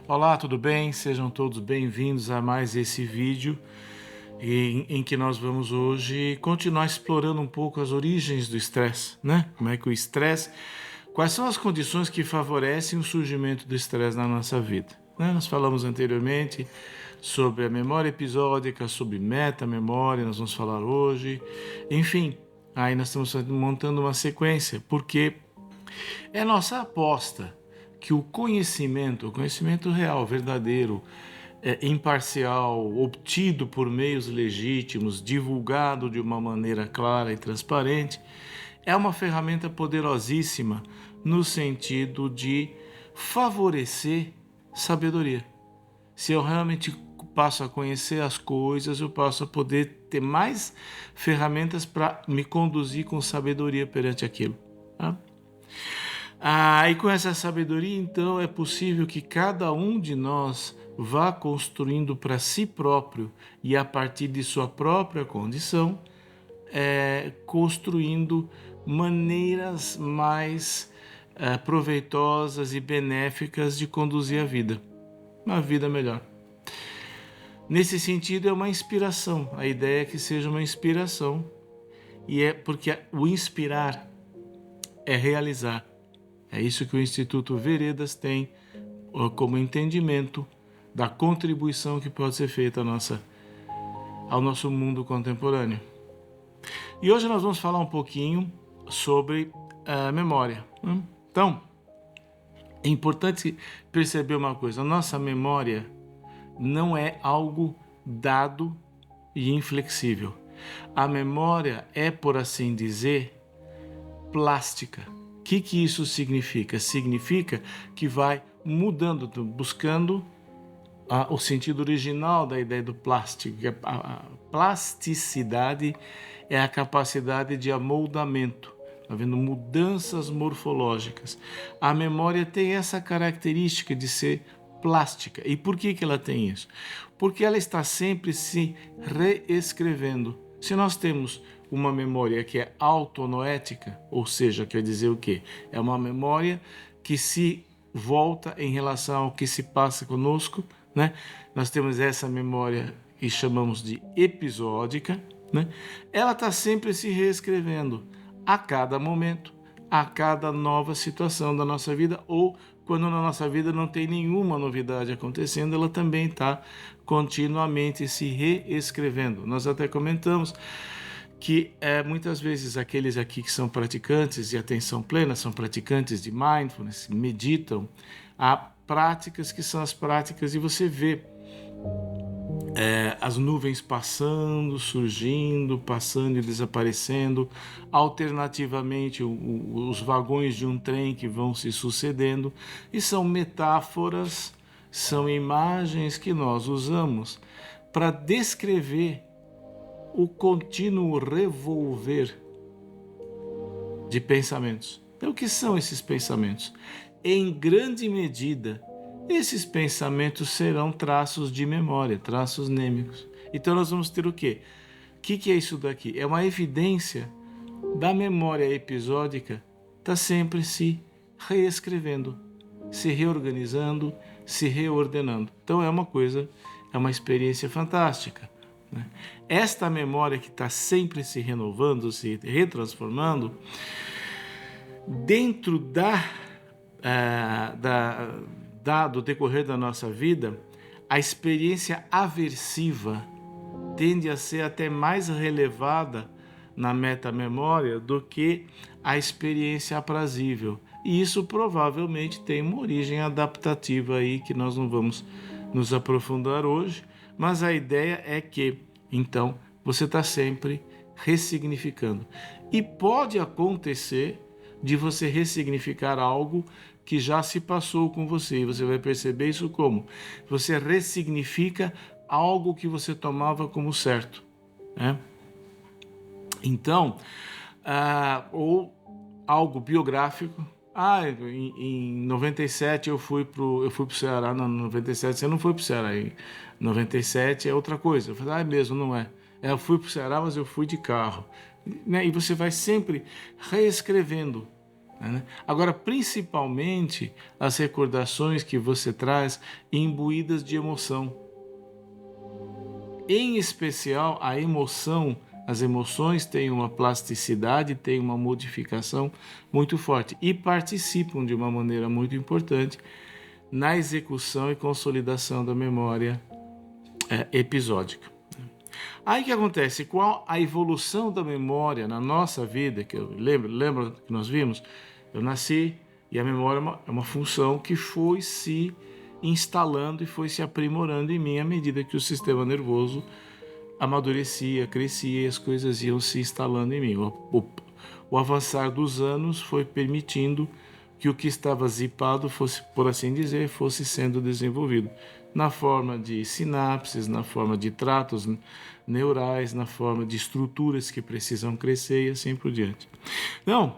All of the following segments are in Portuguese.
Olá, tudo bem? Sejam todos bem-vindos a mais esse vídeo em que nós vamos hoje continuar explorando um pouco as origens do estresse, né? Como é que o estresse, quais são as condições que favorecem o surgimento do estresse na nossa vida, né? Nós falamos anteriormente sobre a memória episódica, sobre metamemória, nós vamos falar hoje. Enfim, aí nós estamos montando uma sequência, porque é nossa aposta que o conhecimento real, verdadeiro, imparcial, obtido por meios legítimos, divulgado de uma maneira clara e transparente, é uma ferramenta poderosíssima no sentido de favorecer sabedoria. Se eu realmente passo a conhecer as coisas, eu passo a poder ter mais ferramentas para me conduzir com sabedoria perante aquilo. Tá? E com essa sabedoria, então, é possível que cada um de nós vá construindo para si próprio e a partir de sua própria condição, construindo maneiras mais proveitosas e benéficas de conduzir a vida, uma vida melhor. Nesse sentido, é uma inspiração. A ideia é que seja uma inspiração, e é porque o inspirar é realizar. É isso que o Instituto Veredas tem como entendimento da contribuição que pode ser feita ao nosso mundo contemporâneo. E hoje nós vamos falar um pouquinho sobre a memória. Então, é importante perceber uma coisa: a nossa memória não é algo dado e inflexível. A memória é, por assim dizer, plástica. O que isso significa? Significa que vai mudando, buscando o sentido original da ideia do plástico. A plasticidade é a capacidade de amoldamento, havendo mudanças morfológicas. A memória tem essa característica de ser plástica. E por que ela tem isso? Porque ela está sempre se reescrevendo. Se nós temos uma memória que é autonoética, ou seja, quer dizer o quê? É uma memória que se volta em relação ao que se passa conosco, né? Nós temos essa memória que chamamos de episódica, né? Ela está sempre se reescrevendo a cada momento, a cada nova situação da nossa vida, ou quando na nossa vida não tem nenhuma novidade acontecendo, ela também está continuamente se reescrevendo. Nós até comentamos que muitas vezes aqueles aqui que são praticantes de atenção plena, são praticantes de mindfulness, meditam, há práticas que são as práticas de você ver as nuvens passando, surgindo, passando e desaparecendo, alternativamente os vagões de um trem que vão se sucedendo, e são metáforas, são imagens que nós usamos para descrever o contínuo revolver de pensamentos. Então, o que são esses pensamentos? Em grande medida, esses pensamentos serão traços de memória, traços nêmicos. Então nós vamos ter o quê? O que é isso daqui? É uma evidência da memória episódica está sempre se reescrevendo, se reorganizando, se reordenando. Então é uma experiência fantástica. Esta memória que está sempre se renovando, se retransformando, dentro do decorrer da nossa vida, a experiência aversiva tende a ser até mais relevada na metamemória do que a experiência aprazível. E isso provavelmente tem uma origem adaptativa aí que nós não vamos nos aprofundar hoje, mas a ideia é que, então, você está sempre ressignificando. E pode acontecer de você ressignificar algo que já se passou com você. E você vai perceber isso como? Você ressignifica algo que você tomava como certo, né? Então, ou algo biográfico. Em 97 eu fui pro Ceará. Não, 97 você não foi pro Ceará. Em 97 é outra coisa. Eu falei, mesmo, não é. Eu fui pro Ceará, mas eu fui de carro. Né? E você vai sempre reescrevendo né? Agora, principalmente as recordações que você traz imbuídas de emoção. Em especial, a emoção, as emoções têm uma plasticidade, têm uma modificação muito forte e participam de uma maneira muito importante na execução e consolidação da memória episódica. Aí o que acontece? Qual a evolução da memória na nossa vida? Que eu lembra que nós vimos? Eu nasci e a memória é uma função que foi se instalando e foi se aprimorando em mim à medida que o sistema nervoso amadurecia, crescia e as coisas iam se instalando em mim. O avançar dos anos foi permitindo que o que estava zipado fosse, por assim dizer, fosse sendo desenvolvido na forma de sinapses, na forma de tratos neurais, na forma de estruturas que precisam crescer e assim por diante. Então,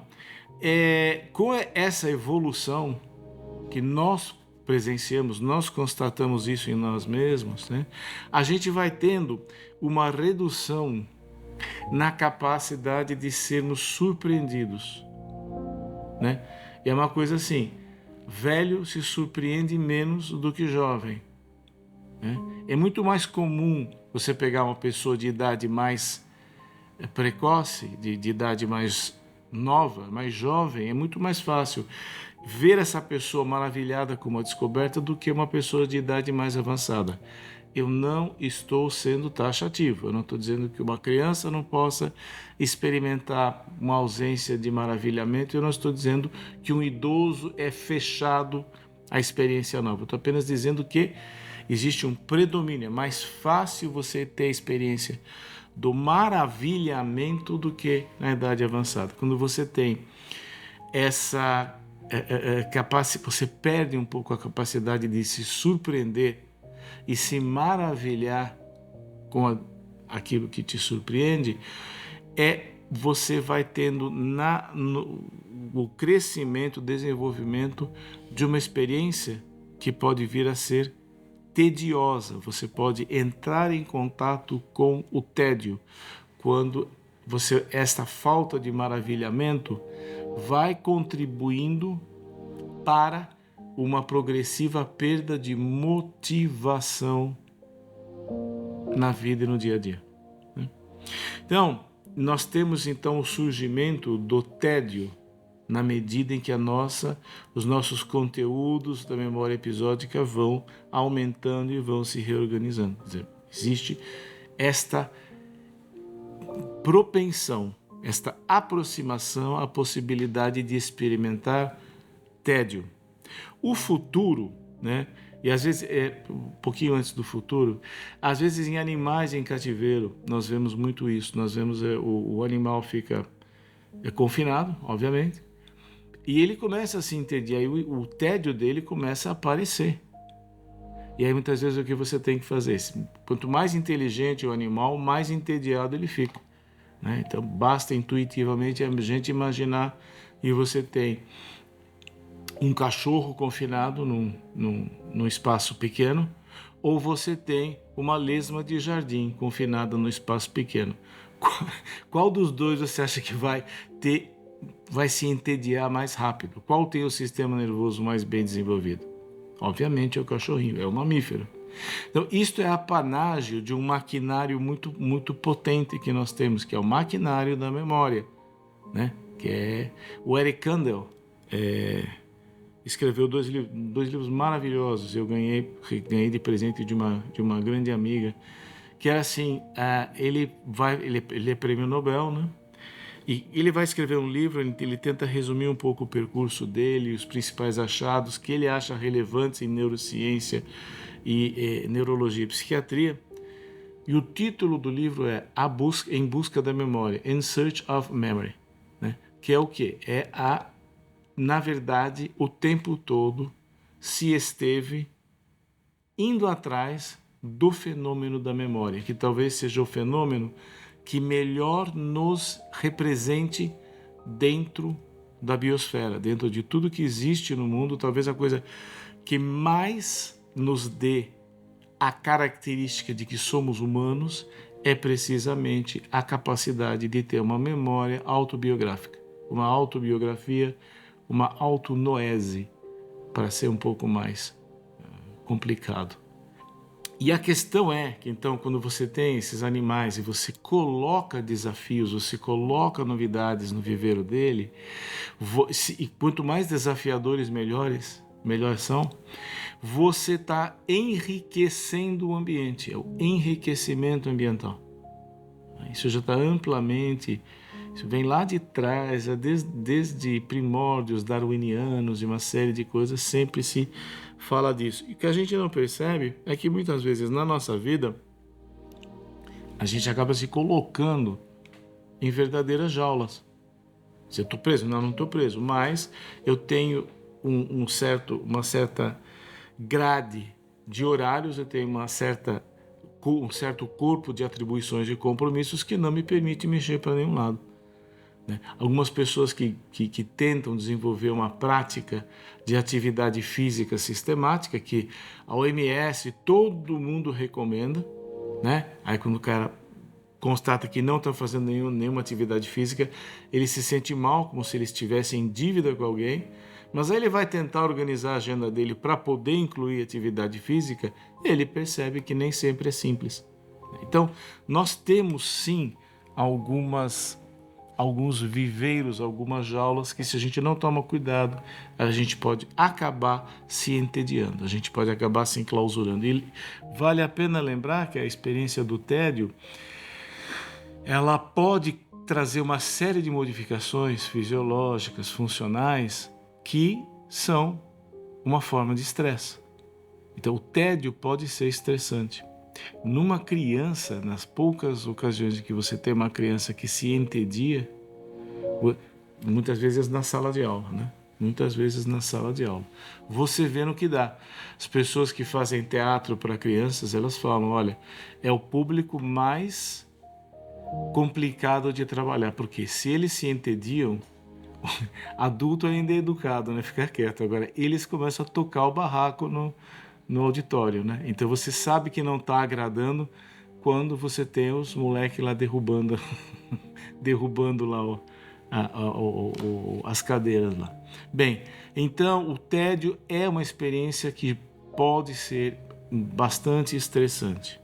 com essa evolução que nós presenciamos, nós constatamos isso em nós mesmos, né? A gente vai tendo uma redução na capacidade de sermos surpreendidos, né? E é uma coisa assim, velho se surpreende menos do que jovem, né? É muito mais comum você pegar uma pessoa de idade mais precoce, de idade mais nova, mais jovem, é muito mais fácil ver essa pessoa maravilhada com uma descoberta do que uma pessoa de idade mais avançada. Eu não estou sendo taxativo, eu não estou dizendo que uma criança não possa experimentar uma ausência de maravilhamento, eu não estou dizendo que um idoso é fechado à experiência nova, eu estou apenas dizendo que existe um predomínio, é mais fácil você ter a experiência do maravilhamento do que na idade avançada. Quando você tem essa você perde um pouco a capacidade de se surpreender e se maravilhar com aquilo que te surpreende, você vai tendo o crescimento, o desenvolvimento de uma experiência que pode vir a ser tediosa. Você pode entrar em contato com o tédio quando esta falta de maravilhamento vai contribuindo para uma progressiva perda de motivação na vida e no dia a dia. Então, nós temos então o surgimento do tédio na medida em que os nossos conteúdos da memória episódica vão aumentando e vão se reorganizando. Quer dizer, existe esta propensão, esta aproximação à possibilidade de experimentar tédio. O futuro, né? E às vezes, um pouquinho antes do futuro, às vezes em animais em cativeiro, nós vemos muito isso. Nós vemos o animal fica confinado, obviamente, e ele começa a se entediar, e o tédio dele começa a aparecer. E aí muitas vezes o que você tem que fazer? Quanto mais inteligente o animal, mais entediado ele fica, né? Então basta intuitivamente a gente imaginar, e você tem um cachorro confinado num espaço pequeno, ou você tem uma lesma de jardim confinada num espaço pequeno. Qual dos dois você acha que vai se entediar mais rápido? Qual tem o sistema nervoso mais bem desenvolvido? Obviamente é o cachorrinho, é o mamífero. Então, isto é apanágio de um maquinário muito, muito potente que nós temos, que é o maquinário da memória, né? Que é o Eric Kandel. Escreveu dois livros maravilhosos. Eu ganhei de presente de uma grande amiga, que era assim, ele é prêmio Nobel, né? E ele vai escrever um livro, ele tenta resumir um pouco o percurso dele, os principais achados que ele acha relevantes em neurociência e neurologia e psiquiatria. E o título do livro é Em Busca da Memória, In Search of Memory, né? Que é o quê? Na verdade, o tempo todo se esteve indo atrás do fenômeno da memória, que talvez seja o fenômeno que melhor nos represente dentro da biosfera, dentro de tudo que existe no mundo. Talvez a coisa que mais nos dê a característica de que somos humanos é precisamente a capacidade de ter uma memória autobiográfica, uma autobiografia uma autonoese, para ser um pouco mais complicado. E a questão é que, então, quando você tem esses animais e você coloca desafios, você coloca novidades no viveiro dele, e quanto mais desafiadores, melhores são, você está enriquecendo o ambiente, é o enriquecimento ambiental. Isso já está amplamente, isso vem lá de trás, desde primórdios darwinianos e uma série de coisas, sempre se fala disso. E o que a gente não percebe é que muitas vezes na nossa vida a gente acaba se colocando em verdadeiras jaulas. Se eu estou preso? Não estou preso, mas eu tenho uma certa grade de horários, eu tenho um certo corpo de atribuições e compromissos que não me permite mexer para nenhum lado. Algumas pessoas que tentam desenvolver uma prática de atividade física sistemática, que a OMS, todo mundo recomenda, né? Aí quando o cara constata que não está fazendo nenhuma atividade física, ele se sente mal, como se ele estivesse em dívida com alguém, mas aí ele vai tentar organizar a agenda dele para poder incluir atividade física, e ele percebe que nem sempre é simples. Então, nós temos sim alguns viveiros, algumas jaulas que, se a gente não toma cuidado, a gente pode acabar se entediando, a gente pode acabar se enclausurando. E vale a pena lembrar que a experiência do tédio, ela pode trazer uma série de modificações fisiológicas, funcionais, que são uma forma de estresse. Então, o tédio pode ser estressante. Numa criança, nas poucas ocasiões em que você tem uma criança que se entedia, muitas vezes na sala de aula, né? Muitas vezes na sala de aula. Você vê no que dá. As pessoas que fazem teatro para crianças, elas falam, olha, é o público mais complicado de trabalhar, porque se eles se entediam, adulto ainda é educado, né? Ficar quieto. Agora, eles começam a tocar o barraco no auditório, né? Então você sabe que não está agradando quando você tem os moleques lá derrubando lá as cadeiras lá. Bem, então o tédio é uma experiência que pode ser bastante estressante.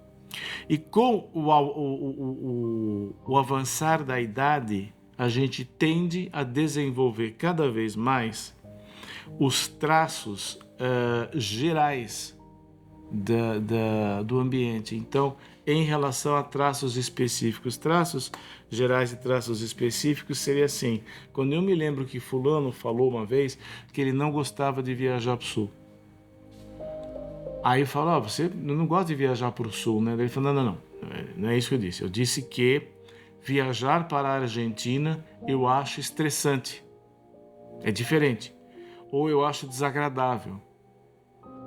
E com o avançar da idade, a gente tende a desenvolver cada vez mais os traços gerais do ambiente. Então, em relação a traços específicos, traços gerais e traços específicos seria assim: quando eu me lembro que fulano falou uma vez que ele não gostava de viajar para o sul. Aí eu falo, você não gosta de viajar para o sul, né? Ele falou, não é isso que eu disse. Eu disse que viajar para a Argentina eu acho estressante. É diferente. Ou eu acho desagradável.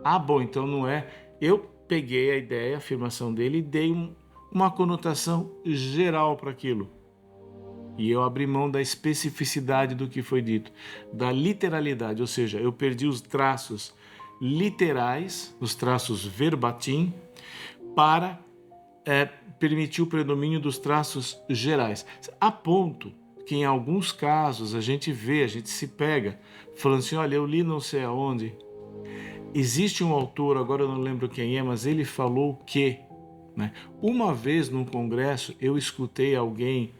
Ah, bom, então não é. Eu peguei a ideia, a afirmação dele e dei uma conotação geral para aquilo. E eu abri mão da especificidade do que foi dito, da literalidade, ou seja, eu perdi os traços literais, os traços verbatim, para permitir o predomínio dos traços gerais. A ponto que em alguns casos a gente se pega falando assim, olha, eu li não sei aonde, existe um autor, agora eu não lembro quem é, mas ele falou que, né? Uma vez num congresso eu escutei alguém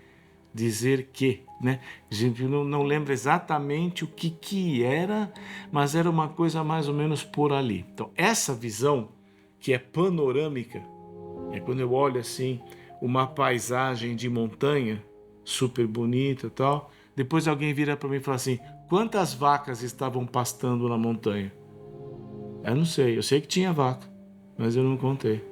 dizer que, né? Gente, eu não lembro exatamente o que era, mas era uma coisa mais ou menos por ali. Então, essa visão que é panorâmica, é quando eu olho assim uma paisagem de montanha super bonita e tal, depois alguém vira para mim e fala assim, quantas vacas estavam pastando na montanha? Eu não sei, eu sei que tinha vaca, mas eu não contei.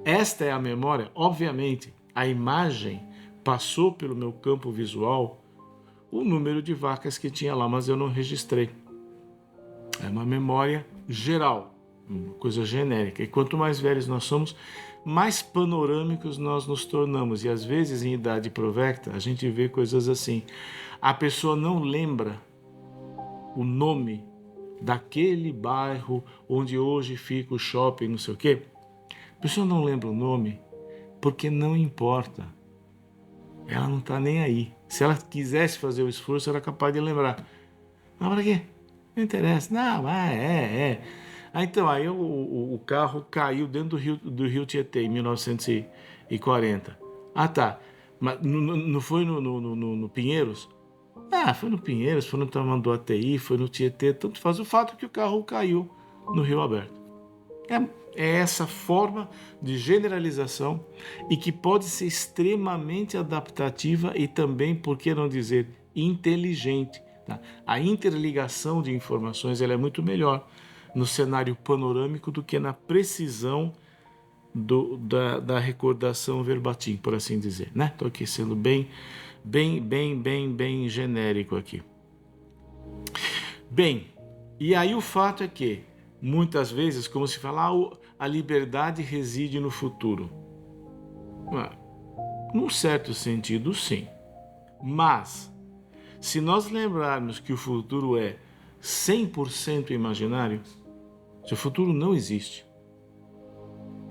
Esta é a memória, obviamente, a imagem passou pelo meu campo visual o número de vacas que tinha lá, mas eu não registrei. É uma memória geral, uma coisa genérica. E quanto mais velhos nós somos, mais panorâmicos nós nos tornamos. E às vezes, em idade provecta, a gente vê coisas assim. A pessoa não lembra o nome daquele bairro onde hoje fica o shopping, não sei o quê. A pessoa não lembra o nome porque não importa. Ela não está nem aí. Se ela quisesse fazer o esforço, ela é capaz de lembrar. Não, para quê? Não interessa. Não, é. Aí o carro caiu dentro do rio Tietê em 1940. Ah, tá. Mas não foi no Pinheiros? Ah, foi no Pinheiros, foi no Tamanduá ATI, foi no Tietê, tanto faz. O fato é que o carro caiu no rio aberto. É essa forma de generalização e que pode ser extremamente adaptativa e também, por que não dizer, inteligente. Tá? A interligação de informações ela é muito melhor no cenário panorâmico do que na precisão da recordação verbatim, por assim dizer. Estou aqui sendo bem genérico aqui. Bem, e aí o fato é que, muitas vezes, como se fala, a liberdade reside no futuro. Num certo sentido, sim. Mas, se nós lembrarmos que o futuro é 100% imaginário, se o futuro não existe,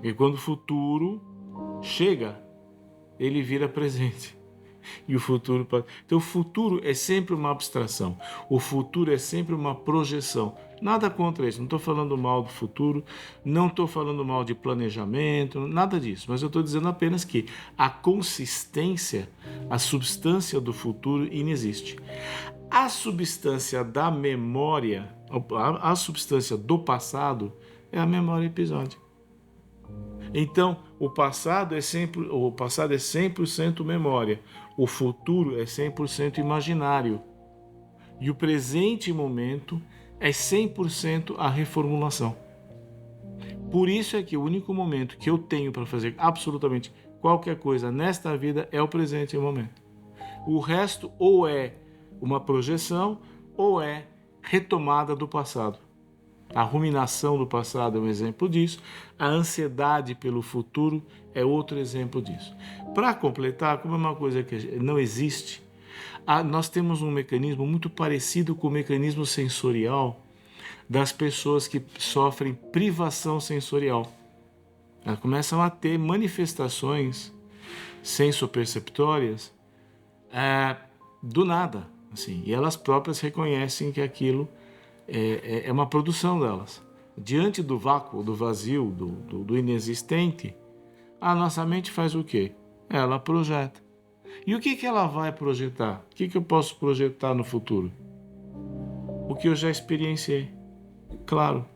e quando o futuro chega, ele vira presente. E o futuro pode... Então o futuro é sempre uma abstração. O futuro é sempre uma projeção. Nada contra isso. Não estou falando mal do futuro, não estou falando mal de planejamento, nada disso. Mas eu estou dizendo apenas que a consistência, a substância do futuro inexiste. A substância da memória, a substância do passado é a memória episódica. Então, o passado é 100% memória, o futuro é 100% imaginário e o presente momento é 100% a reformulação. Por isso é que o único momento que eu tenho para fazer absolutamente qualquer coisa nesta vida é o presente momento. O resto ou é uma projeção ou é retomada do passado. A ruminação do passado é um exemplo disso. A ansiedade pelo futuro é outro exemplo disso. Para completar, como é uma coisa que não existe, nós temos um mecanismo muito parecido com o mecanismo sensorial das pessoas que sofrem privação sensorial. Elas começam a ter manifestações sensoperceptórias do nada, assim, e elas próprias reconhecem que aquilo é uma produção delas. Diante do vácuo, do vazio, do inexistente, a nossa mente faz o quê? Ela projeta. E o que ela vai projetar? O que eu posso projetar no futuro? O que eu já experienciei. Claro,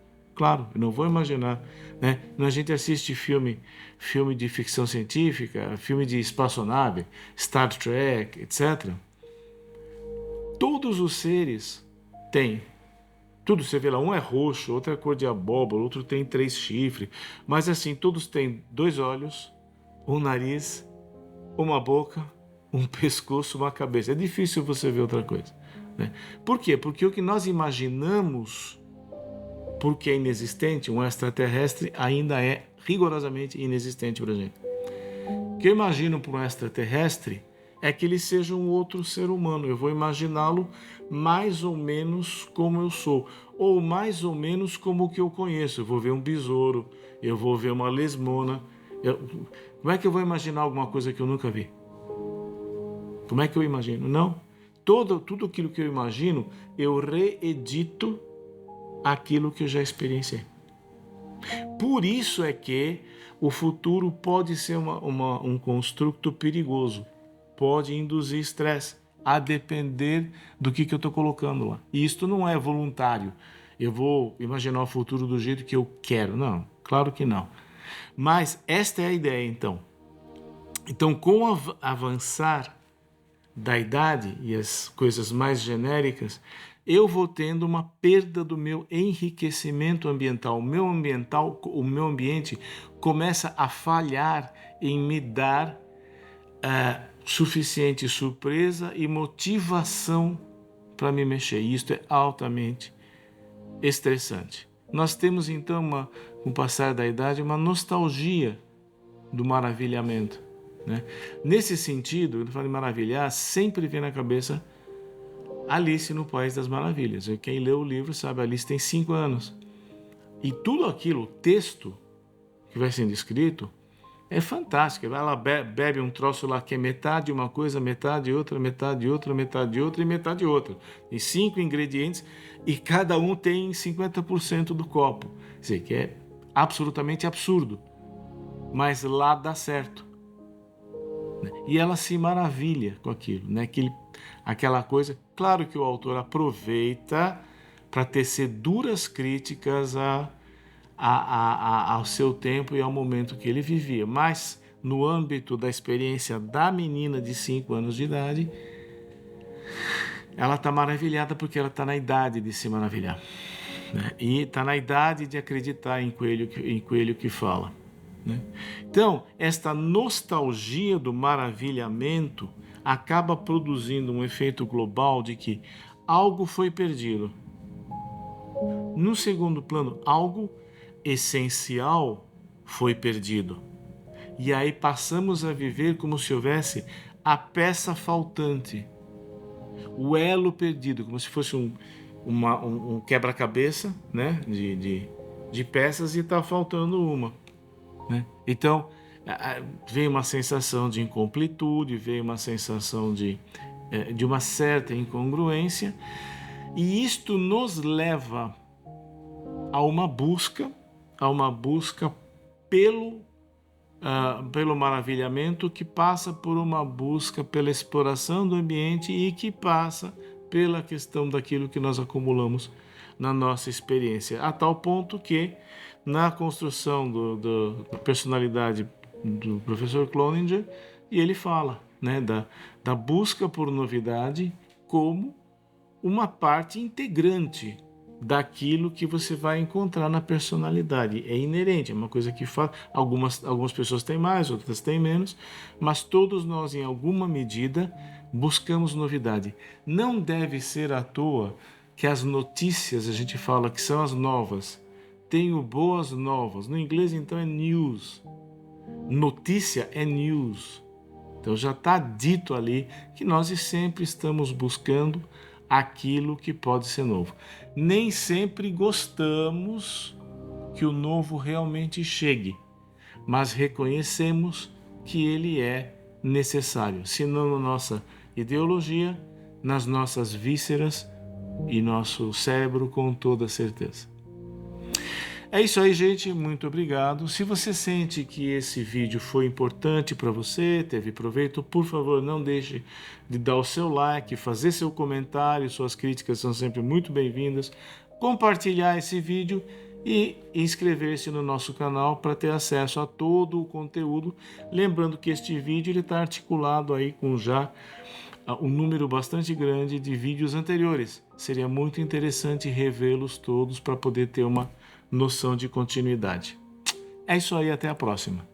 eu não vou imaginar. Né? A gente assiste filme de ficção científica, filme de espaçonave, Star Trek, etc. Todos os seres têm tudo, você vê lá, um é roxo, outro é cor de abóbora, outro tem 3 chifres, mas assim, todos têm 2 olhos, um nariz, uma boca, um pescoço, uma cabeça. É difícil você ver outra coisa. Né? Por quê? Porque o que nós imaginamos, porque é inexistente, um extraterrestre ainda é rigorosamente inexistente para a gente. O que eu imagino para um extraterrestre é que ele seja um outro ser humano. Eu vou imaginá-lo mais ou menos como eu sou, ou mais ou menos como o que eu conheço. Eu vou ver um besouro, eu vou ver uma lesmona. Como é que eu vou imaginar alguma coisa que eu nunca vi? Como é que eu imagino? Não. Tudo aquilo que eu imagino, eu reedito aquilo que eu já experienciei. Por isso é que o futuro pode ser um construto perigoso. Pode induzir estresse, a depender do que eu estou colocando lá. E isto não é voluntário. Eu vou imaginar o futuro do jeito que eu quero. Não, claro que não. Mas esta é a ideia, então. Então, com o avançar da idade e as coisas mais genéricas, eu vou tendo uma perda do meu enriquecimento ambiental. O meu ambiente começa a falhar em me dar suficiente surpresa e motivação para me mexer. E isto é altamente estressante. Nós temos então, com o passar da idade, uma nostalgia do maravilhamento. Né? Nesse sentido, eu falo de maravilhar, sempre vem na cabeça Alice no País das Maravilhas. Quem leu o livro sabe, Alice tem 5 anos. E tudo aquilo, o texto que vai sendo escrito, É fantástica. Ela bebe um troço lá que é metade uma coisa, metade outra, metade outra, metade outra e metade outra. Tem 5 ingredientes e cada um tem 50% do copo. Quer dizer, que é absolutamente absurdo. Mas lá dá certo. E ela se maravilha com aquilo, né? Aquela coisa. Claro que o autor aproveita para tecer duras críticas ao seu tempo e ao momento que ele vivia, mas no âmbito da experiência da menina de 5 anos de idade, ela está maravilhada porque ela está na idade de se maravilhar, né? E está na idade de acreditar em coelho que fala, né? Então, esta nostalgia do maravilhamento acaba produzindo um efeito global de que algo foi perdido. No segundo plano, algo essencial foi perdido. E aí passamos a viver como se houvesse a peça faltante, o elo perdido, como se fosse um quebra-cabeça, né, de peças e está faltando uma, né? Então, vem uma sensação de incompletude, vem uma sensação de uma certa incongruência, e isto nos leva a uma busca pelo maravilhamento, que passa por uma busca pela exploração do ambiente e que passa pela questão daquilo que nós acumulamos na nossa experiência, a tal ponto que na construção da personalidade do professor Cloninger, e ele fala, né, da busca por novidade como uma parte integrante daquilo que você vai encontrar na personalidade. É inerente, é uma coisa que algumas pessoas têm mais, outras têm menos, mas todos nós, em alguma medida, buscamos novidade. Não deve ser à toa que as notícias, a gente fala que são as novas. Tenho boas novas. No inglês, então, é news. Notícia é news. Então já está dito ali que nós sempre estamos buscando aquilo que pode ser novo. Nem sempre gostamos que o novo realmente chegue, mas reconhecemos que ele é necessário, se não na nossa ideologia, nas nossas vísceras e nosso cérebro, com toda certeza. É isso aí, gente. Muito obrigado. Se você sente que esse vídeo foi importante para você, teve proveito, por favor, não deixe de dar o seu like, fazer seu comentário. Suas críticas são sempre muito bem-vindas. Compartilhar esse vídeo e inscrever-se no nosso canal para ter acesso a todo o conteúdo. Lembrando que este vídeo está articulado aí com já um número bastante grande de vídeos anteriores. Seria muito interessante revê-los todos para poder ter uma noção de continuidade. É isso aí, até a próxima.